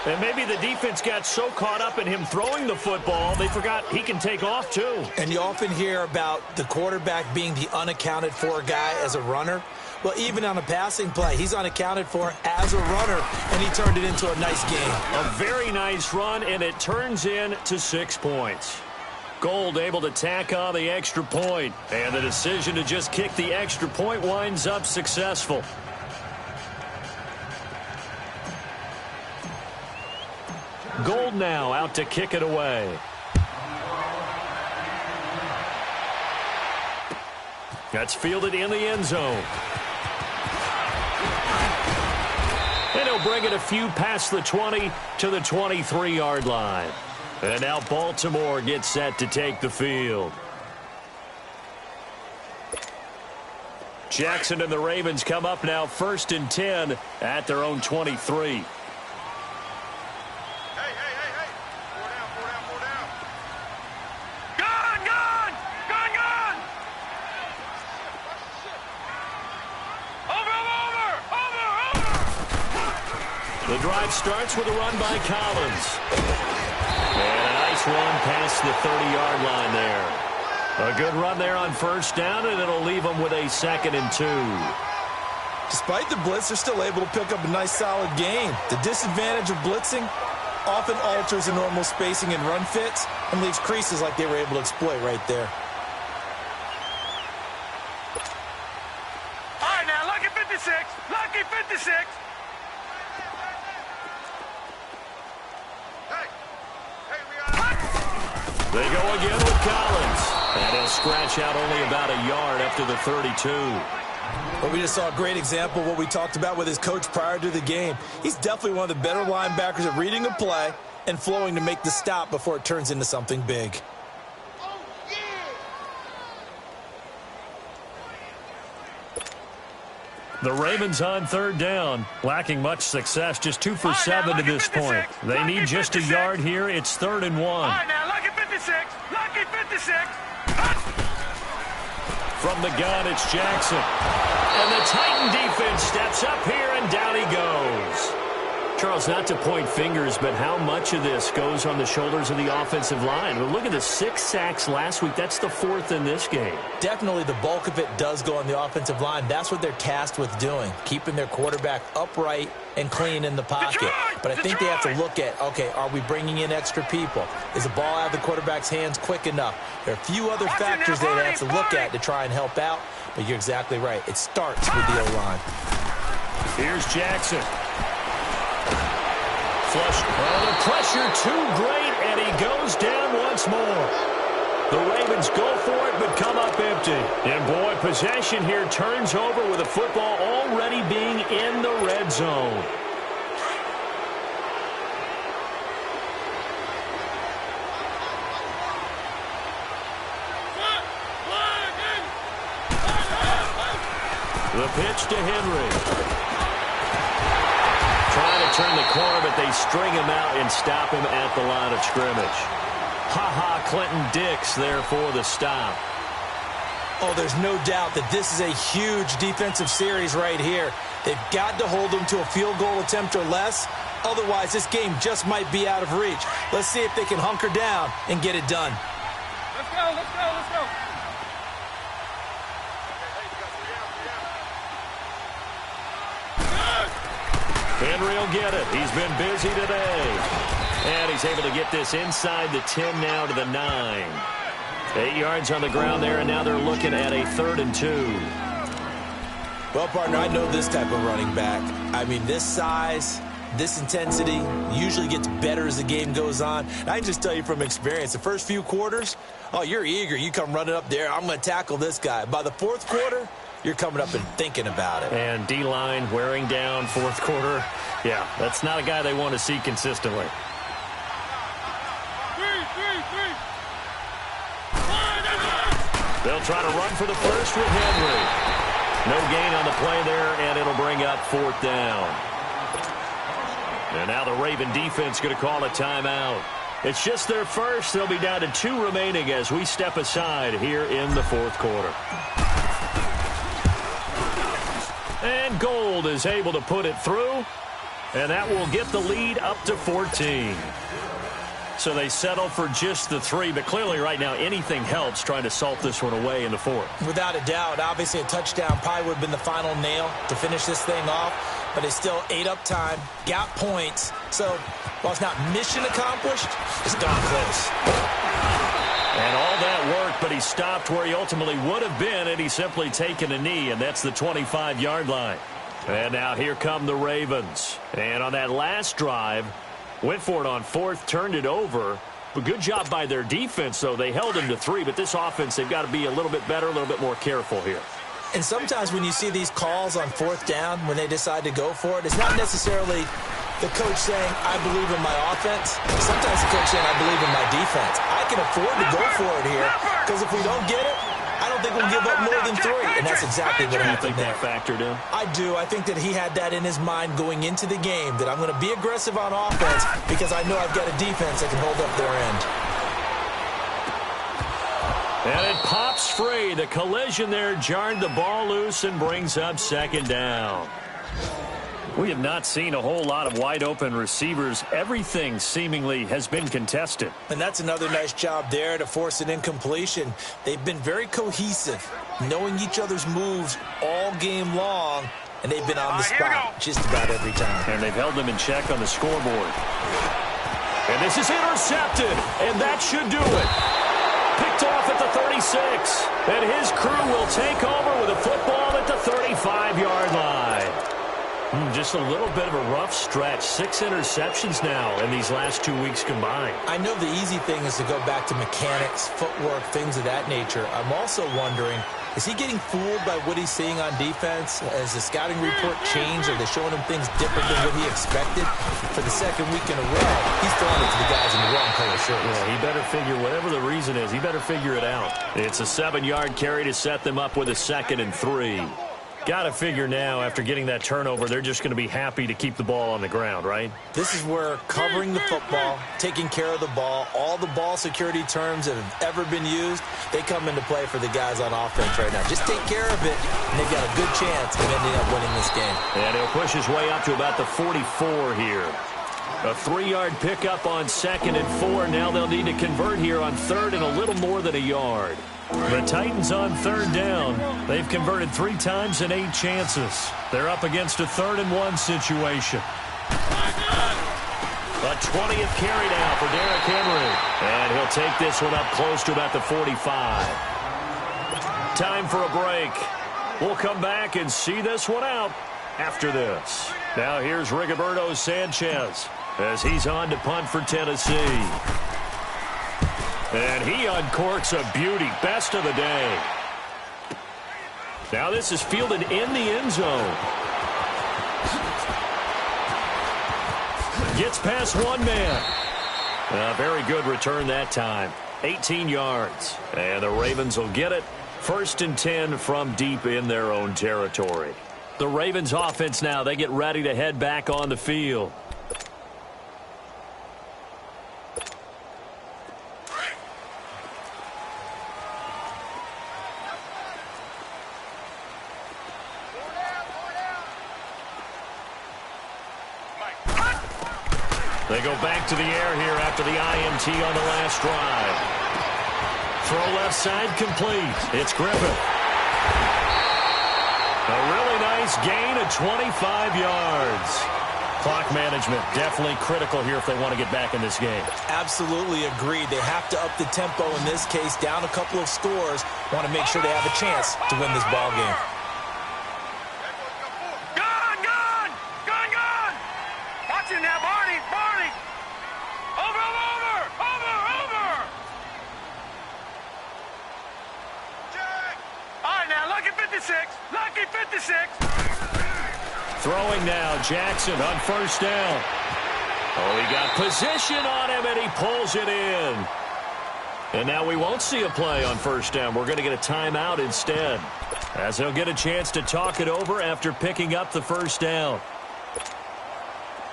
Speaker 3: And maybe the defense got so caught up in him throwing the football, they forgot he can take off too.
Speaker 5: And you often hear about the quarterback being the unaccounted for guy as a runner. Well, even on a passing play, he's unaccounted for as a runner, and he turned it into a nice game.
Speaker 3: A very nice run, and it turns into 6 points. Gold able to tack on the extra point, and the decision to just kick the extra point winds up successful. Gold now out to kick it away. That's fielded in the end zone. And he'll bring it a few past the 20 to the 23-yard line. And now Baltimore gets set to take the field. Jackson and the Ravens come up now 1st and 10 at their own 23. The drive starts with a run by Collins. And a nice run past the 30-yard line there. A good run there on first down, and it'll leave them with a 2nd and 2.
Speaker 5: Despite the blitz, they're still able to pick up a nice, solid gain. The disadvantage of blitzing often alters the normal spacing and run fits and leaves creases like they were able to exploit right there.
Speaker 6: All right, now, lucky 56. Lucky 56.
Speaker 3: They go again with Collins. And he'll scratch out only about a yard up to the 32.
Speaker 5: Well, we just saw a great example of what we talked about with his coach prior to the game. He's definitely one of the better linebackers at reading a play and flowing to make the stop before it turns into something big.
Speaker 3: The Ravens on 3rd down, lacking much success, just 2 for 7 to this point. They need just a yard here. It's 3rd and 1.
Speaker 6: All right, now, lucky 56. Lucky 56.
Speaker 3: From the gun, it's Jackson. And the Titan defense steps up here, and down he goes. Charles, not to point fingers, but how much of this goes on the shoulders of the offensive line? Well, look at the 6 sacks last week. That's the 4th in this game.
Speaker 5: Definitely the bulk of it does go on the offensive line. That's what they're tasked with doing, keeping their quarterback upright and clean in the pocket. But I think they have to look at, okay, are we bringing in extra people? Is the ball out of the quarterback's hands quick enough? There are a few other factors they have to look at to try and help out, but you're exactly right. It starts with the O-line.
Speaker 3: Here's Jackson. Flush. Oh, the pressure too great, and he goes down once more. The Ravens go for it, but come up empty. And, boy, possession here turns over with the football already being in the red zone. The pitch to Henry. Trying to turn the corner, but they string him out and stop him at the line of scrimmage. Ha-ha, Clinton Dix there for the stop.
Speaker 5: Oh, there's no doubt that this is a huge defensive series right here. They've got to hold them to a field goal attempt or less. Otherwise, this game just might be out of reach. Let's see if they can hunker down and get it done.
Speaker 6: Let's go, let's go, let's go.
Speaker 3: Henry will get it. He's been busy today. And he's able to get this inside the 10 now to the 9. 8 yards on the ground there, and now they're looking at a 3rd and 2.
Speaker 5: Well, partner, I know this type of running back. I mean, this size, this intensity usually gets better as the game goes on. And I can just tell you from experience, the first few quarters, oh, you're eager. You come running up there, I'm going to tackle this guy. By the 4th quarter, you're coming up and thinking about it.
Speaker 3: And D-line wearing down 4th quarter. Yeah, that's not a guy they want to see consistently. They'll try to run for the first with Henry. No gain on the play there, and it'll bring up 4th down. And now the Raven defense going to call a timeout. It's just their first. They'll be down to 2 remaining as we step aside here in the 4th quarter. And Gold is able to put it through, and that will get the lead up to 14. So they settle for just the 3, but clearly right now anything helps trying to salt this one away in the 4th.
Speaker 5: Without a doubt, obviously a touchdown probably would have been the final nail to finish this thing off, but it's still ate up time, got points. So while it's not mission accomplished, it's darn close.
Speaker 3: And all that worked, but he stopped where he ultimately would have been, and he's simply taken a knee, and that's the 25-yard line. And now here come the Ravens. And on that last drive, went for it on 4th, turned it over. But good job by their defense, though. They held him to 3, but this offense, they've got to be a little bit better, a little bit more careful here.
Speaker 5: And sometimes when you see these calls on 4th down, when they decide to go for it, it's not necessarily the coach saying, I believe in my offense. Sometimes the coach saying, I believe in my defense. I can afford to go for it here, because if we don't get it, I don't think we'll give up more than 3. And that's exactly what happened there.
Speaker 3: You think that factored in?
Speaker 5: I do. I think that he had that in his mind going into the game, that I'm going to be aggressive on offense because I know I've got a defense that can hold up their end.
Speaker 3: And it pops free. The collision there jarred the ball loose and brings up 2nd down. We have not seen a whole lot of wide-open receivers. Everything seemingly has been contested.
Speaker 5: And that's another nice job there to force an incompletion. They've been very cohesive, knowing each other's moves all game long, and they've been on the spot just about every time.
Speaker 3: And they've held them in check on the scoreboard. And this is intercepted, and that should do it. Picked off at the 36, and his crew will take over with a football at the 35-yard line. Just a little bit of a rough stretch. 6 interceptions now in these last 2 weeks combined.
Speaker 5: I know the easy thing is to go back to mechanics, footwork, things of that nature. I'm also wondering, is he getting fooled by what he's seeing on defense? Has the scouting report changed? Are they showing him things different than what he expected? For the 2nd week in a row, he's throwing it to the guys in the wrong color shirts.
Speaker 3: Yeah, he better figure, whatever the reason is, he better figure it out. It's a 7-yard carry to set them up with a 2nd and 3. Got to figure now, after getting that turnover, they're just going to be happy to keep the ball on the ground, right?
Speaker 5: This is where covering the football, taking care of the ball, all the ball security terms that have ever been used, they come into play for the guys on offense right now. Just take care of it, and they've got a good chance of ending up winning this game.
Speaker 3: And he'll push his way up to about the 44 here. A 3-yard pickup on 2nd and 4. Now they'll need to convert here on 3rd and a little more than a yard. The Titans on 3rd down. They've converted 3 times in 8 chances. They're up against a 3rd and 1 situation. A 20th carry now for Derrick Henry. And he'll take this one up close to about the 45. Time for a break. We'll come back and see this one out after this. Now here's Rigoberto Sanchez as he's on to punt for Tennessee. And he uncorks a beauty. Best of the day. Now this is fielded in the end zone. Gets past one man. A very good return that time. 18 yards. And the Ravens will get it First and 10 from deep in their own territory. The Ravens offense now, they get ready to head back on the field. They go back to the air here after the IMT on the last drive. Throw left side complete. It's Griffith. A really nice gain of 25 yards. Clock management definitely critical here if they want to get back in this game.
Speaker 5: Absolutely agreed. They have to up the tempo in this case. Down a couple of scores. Want to make sure they have a chance to win this ball game.
Speaker 6: Watch him now, Barney. Over. All right, now, lucky 56.
Speaker 3: Throwing now, Jackson on first down. Oh, he got position on him, and he pulls it in. And now we won't see a play on first down. We're going to get a timeout instead, as he'll get a chance to talk it over after picking up the first down.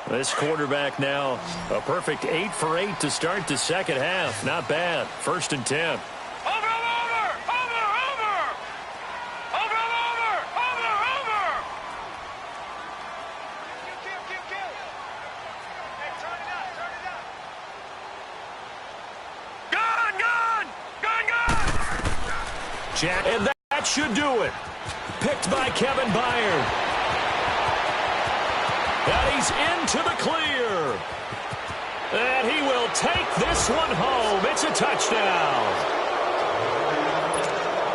Speaker 3: This quarterback now, a perfect 8 for 8 to start the second half. Not bad. First and 10.
Speaker 6: Over.
Speaker 3: Jack, and that should do it. Picked by Kevin Byard. And he's into the clear. And he will take this one home. It's a touchdown.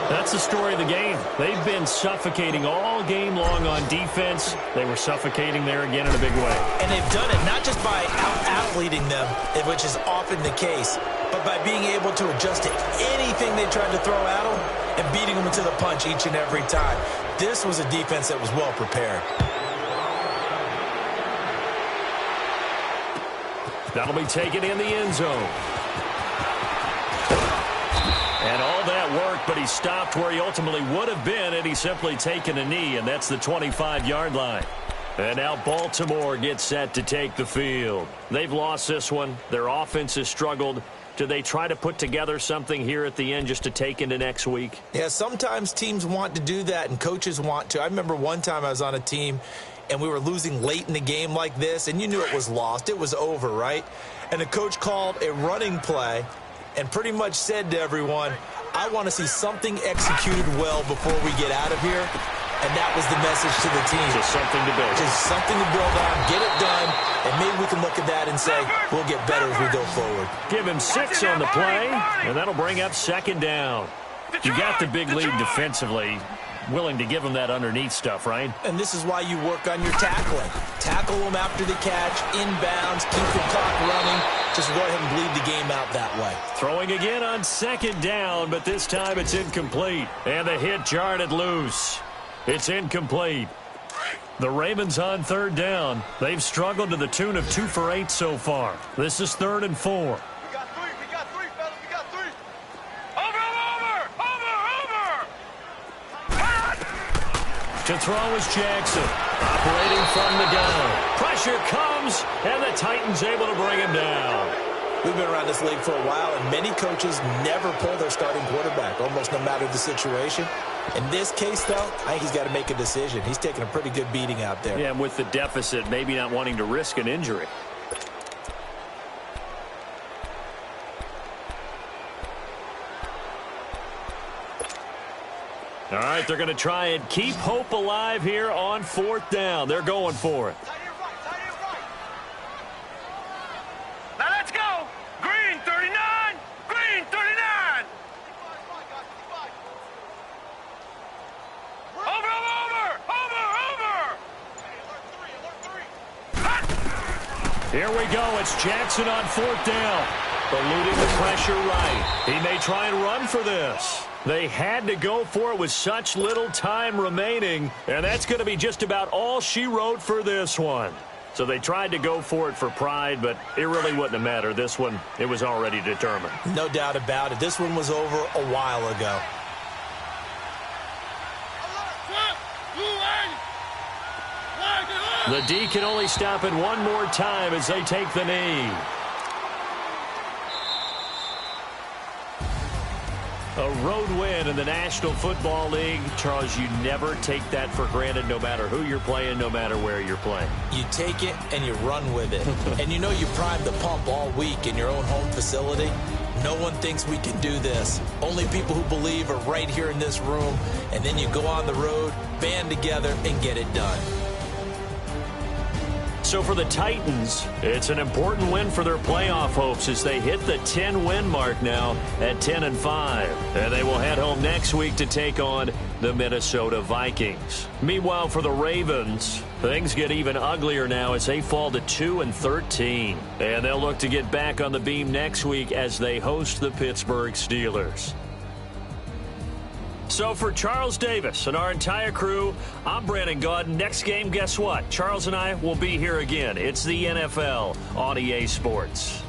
Speaker 3: That's the story of the game. They've been suffocating all game long on defense. They were suffocating there again in a big way.
Speaker 5: And they've done it not just by out-athleting them, which is often the case, but by being able to adjust to anything they tried to throw at them and beating them into the punch each and every time. This was a defense that was well prepared.
Speaker 3: That'll be taken in the end zone. And all that work, but he stopped where he ultimately would have been had he simply taken a knee, and that's the 25-yard line. And now Baltimore gets set to take the field. They've lost this one. Their offense has struggled. Do they try to put together something here at the end just to take into next week?
Speaker 5: Yeah, sometimes teams want to do that and coaches want to. I remember one time I was on a team and we were losing late in the game like this, and you knew it was lost. It was over, right? And the coach called a running play and pretty much said to everyone, I want to see something executed well before we get out of here. And that was the message to the team.
Speaker 3: Just something to build.
Speaker 5: Just something to build on, get it done, and maybe we can look at that and say we'll get better as we go forward.
Speaker 3: Give him 6 on the play, and that'll bring up second down. You got the big lead defensively. Willing to give him that underneath stuff, right?
Speaker 5: And this is why you work on your tackling. Tackle them after the catch, inbounds, keep the clock running. Just go ahead and bleed the game out that way.
Speaker 3: Throwing again on second down, but this time it's incomplete. And the hit jarred it loose. It's incomplete. The Ravens on third down. They've struggled to the tune of 2 for 8 so far. This is 3rd and 4.
Speaker 6: We got three, fellas. We got 3. Over.
Speaker 3: To throw is Jackson. Operating from the gun. Pressure comes, and the Titans able to bring him down.
Speaker 5: We've been around this league for a while, and many coaches never pull their starting quarterback, almost no matter the situation. In this case, though, I think he's got to make a decision. He's taking a pretty good beating out there.
Speaker 3: Yeah, and with the deficit, maybe not wanting to risk an injury. All right, they're going to try and keep hope alive here on 4th down. They're going for it.
Speaker 6: Now let's go. Green 39. Green 39. Over.
Speaker 3: Here we go. It's Jackson on 4th down. Eluding the pressure right. He may try and run for this. They had to go for it with such little time remaining, and that's going to be just about all she wrote for this one. So they tried to go for it for pride, but it really wouldn't have mattered. This one, it was already determined.
Speaker 5: No doubt about it. This one was over a while ago.
Speaker 3: The D can only stop it one more time as they take the knee. A road win in the National Football League. Charles, you never take that for granted no matter who you're playing, no matter where you're playing.
Speaker 5: You take it and you run with it. And you know you primed the pump all week in your own home facility. No one thinks we can do this. Only people who believe are right here in this room. And then you go on the road, band together, and get it done.
Speaker 3: So for the Titans, it's an important win for their playoff hopes as they hit the 10-win mark now at 10-5. And they will head home next week to take on the Minnesota Vikings. Meanwhile, for the Ravens, things get even uglier now as they fall to 2-13. And they'll look to get back on the beam next week as they host the Pittsburgh Steelers. So for Charles Davis and our entire crew, I'm Brandon Gaudin. Next game, guess what? Charles and I will be here again. It's the NFL on EA Sports.